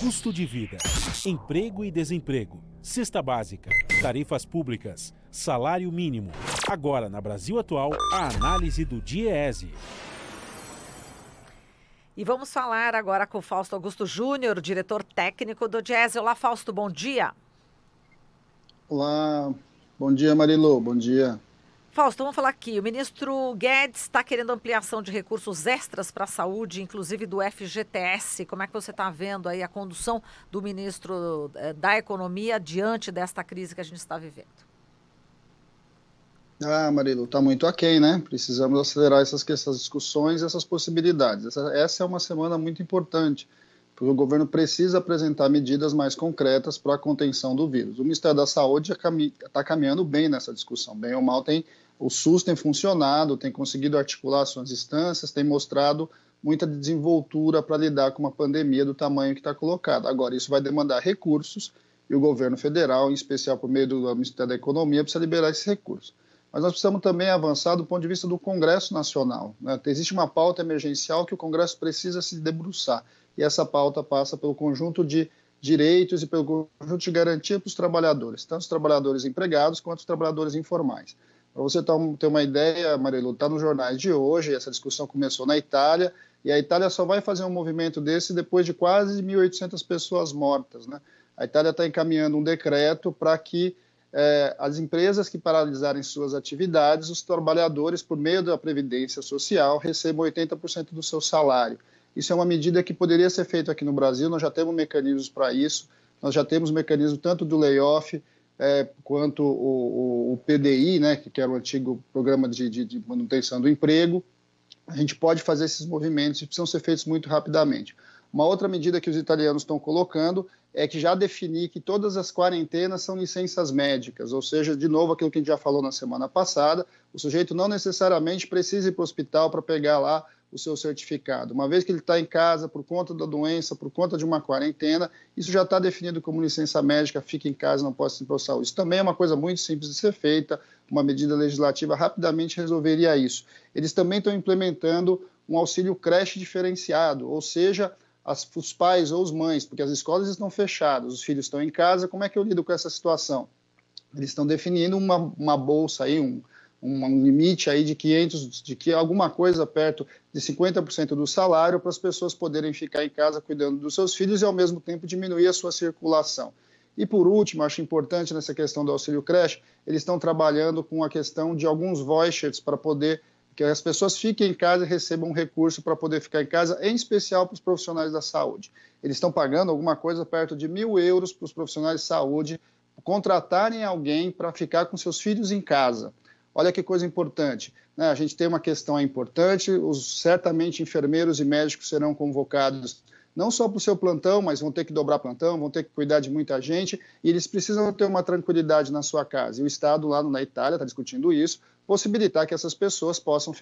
Custo de vida, emprego e desemprego, cesta básica, tarifas públicas, salário mínimo. Agora, na Brasil Atual, a análise do DIEESE. E vamos falar agora com o Fausto Augusto Júnior, diretor técnico do DIEESE. Olá, Fausto, bom dia. Olá, bom dia, Marilu, bom dia. Fausto, vamos falar aqui. O ministro Guedes está querendo ampliação de recursos extras para a saúde, inclusive do FGTS. Como é que você está vendo aí a condução do ministro da Economia diante desta crise que a gente está vivendo? Marilu, está muito aquém, né? Precisamos acelerar essas discussões, essas possibilidades. Essa é uma semana muito importante, porque o governo precisa apresentar medidas mais concretas para a contenção do vírus. O Ministério da Saúde está caminhando bem nessa discussão. Bem ou mal, o SUS tem funcionado, tem conseguido articular suas instâncias, tem mostrado muita desenvoltura para lidar com uma pandemia do tamanho que está colocada. Agora, isso vai demandar recursos e o governo federal, em especial por meio do Ministério da Economia, precisa liberar esses recursos. Mas nós precisamos também avançar do ponto de vista do Congresso Nacional, né? Existe uma pauta emergencial que o Congresso precisa se debruçar, e essa pauta passa pelo conjunto de direitos e pelo conjunto de garantia para os trabalhadores, tanto os trabalhadores empregados quanto os trabalhadores informais. Para você ter uma ideia, Marilu, está nos jornais de hoje, essa discussão começou na Itália, e a Itália só vai fazer um movimento desse depois de quase 1.800 pessoas mortas, né? A Itália está encaminhando um decreto para que as empresas que paralisarem suas atividades, os trabalhadores, por meio da Previdência Social, recebam 80% do seu salário. Isso é uma medida que poderia ser feita aqui no Brasil, nós já temos mecanismos para isso, nós já temos mecanismo tanto do layoff, quanto o PDI, né, que era o antigo programa de manutenção do emprego. A gente pode fazer esses movimentos e precisam ser feitos muito rapidamente. Uma outra medida que os italianos estão colocando é que já definir que todas as quarentenas são licenças médicas, ou seja, de novo, aquilo que a gente já falou na semana passada, o sujeito não necessariamente precisa ir para o hospital para pegar lá o seu certificado. Uma vez que ele está em casa por conta da doença, por conta de uma quarentena, isso já está definido como licença médica, fica em casa, não pode se ir para a saúde. Isso também é uma coisa muito simples de ser feita, uma medida legislativa rapidamente resolveria isso. Eles também estão implementando um auxílio creche diferenciado, ou seja, os pais ou as mães, porque as escolas estão fechadas, os filhos estão em casa, como é que eu lido com essa situação? Eles estão definindo uma bolsa aí, um limite aí de que alguma coisa perto de 50% do salário para as pessoas poderem ficar em casa cuidando dos seus filhos e ao mesmo tempo diminuir a sua circulação. E por último, acho importante nessa questão do auxílio creche, eles estão trabalhando com a questão de alguns vouchers para poder que as pessoas fiquem em casa e recebam um recurso para poder ficar em casa, em especial para os profissionais da saúde. Eles estão pagando alguma coisa perto de 1.000 euros para os profissionais de saúde contratarem alguém para ficar com seus filhos em casa. Olha que coisa importante, né? A gente tem uma questão importante, certamente enfermeiros e médicos serão convocados não só para o seu plantão, mas vão ter que dobrar plantão, vão ter que cuidar de muita gente, e eles precisam ter uma tranquilidade na sua casa. E o Estado lá na Itália está discutindo isso, possibilitar que essas pessoas possam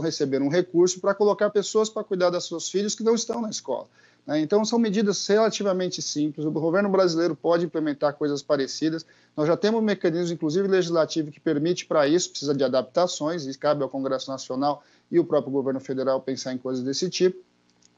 receber um recurso para colocar pessoas para cuidar dos seus filhos que não estão na escola. Então, são medidas relativamente simples. O governo brasileiro pode implementar coisas parecidas. Nós já temos mecanismos, inclusive legislativo, que permite para isso, precisa de adaptações, e cabe ao Congresso Nacional e o próprio governo federal pensar em coisas desse tipo.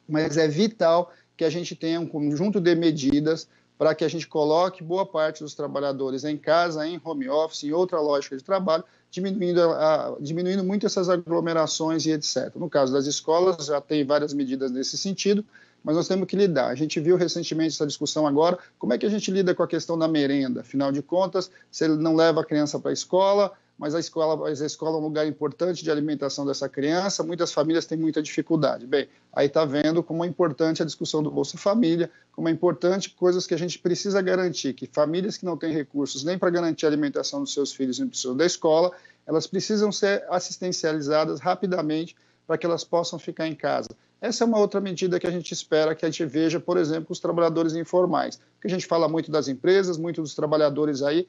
Mas é vital que a gente tenha um conjunto de medidas para que a gente coloque boa parte dos trabalhadores em casa, em home office, em outra lógica de trabalho, diminuindo muito essas aglomerações e etc. No caso das escolas, já tem várias medidas nesse sentido, mas nós temos que lidar. A gente viu recentemente essa discussão agora, como é que a gente lida com a questão da merenda? Afinal de contas, se ele não leva a criança para a escola, mas a escola é um lugar importante de alimentação dessa criança, muitas famílias têm muita dificuldade. Bem, aí está vendo como é importante a discussão do Bolsa Família, como é importante coisas que a gente precisa garantir, que famílias que não têm recursos nem para garantir a alimentação dos seus filhos nem da escola, elas precisam ser assistencializadas rapidamente para que elas possam ficar em casa. Essa é uma outra medida que a gente espera que a gente veja, por exemplo, os trabalhadores informais, porque a gente fala muito das empresas, muito dos trabalhadores aí,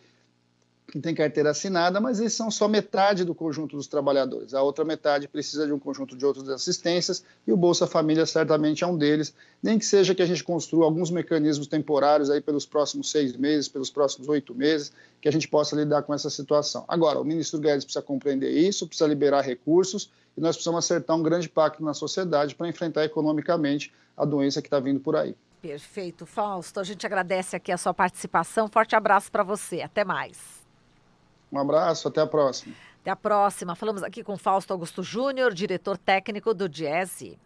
que tem carteira assinada, mas eles são só metade do conjunto dos trabalhadores. A outra metade precisa de um conjunto de outras assistências e o Bolsa Família certamente é um deles, nem que seja que a gente construa alguns mecanismos temporários aí pelos próximos 6 meses, pelos próximos 8 meses, que a gente possa lidar com essa situação. Agora, o ministro Guedes precisa compreender isso, precisa liberar recursos e nós precisamos acertar um grande pacto na sociedade para enfrentar economicamente a doença que está vindo por aí. Perfeito, Fausto. A gente agradece aqui a sua participação. Forte abraço para você. Até mais. Um abraço, até a próxima. Até a próxima. Falamos aqui com Fausto Augusto Júnior, diretor técnico do Diese.